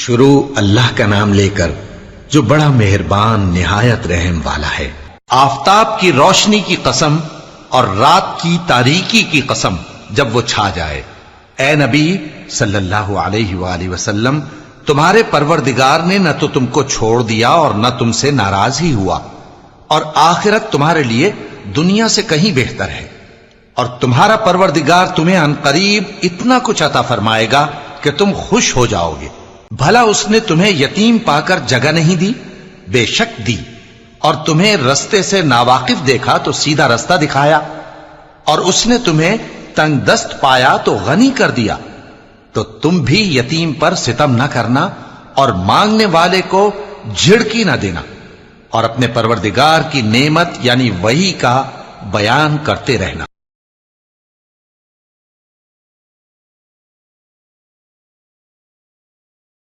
شروع اللہ کا نام لے کر جو بڑا مہربان نہایت رحم والا ہے۔ آفتاب کی روشنی کی قسم اور رات کی تاریکی کی قسم جب وہ چھا جائے۔ اے نبی صلی اللہ علیہ وآلہ وسلم، تمہارے پروردگار نے نہ تو تم کو چھوڑ دیا اور نہ تم سے ناراض ہی ہوا، اور آخرت تمہارے لیے دنیا سے کہیں بہتر ہے، اور تمہارا پروردگار تمہیں عن قریب اتنا کچھ عطا فرمائے گا کہ تم خوش ہو جاؤ گے۔ بھلا اس نے تمہیں یتیم پا کر جگہ نہیں دی؟ بے شک دی، اور تمہیں رستے سے ناواقف دیکھا تو سیدھا رستہ دکھایا، اور اس نے تمہیں تنگ دست پایا تو غنی کر دیا۔ تو تم بھی یتیم پر ستم نہ کرنا اور مانگنے والے کو جھڑکی نہ دینا، اور اپنے پروردگار کی نعمت یعنی وحی کا بیان کرتے رہنا۔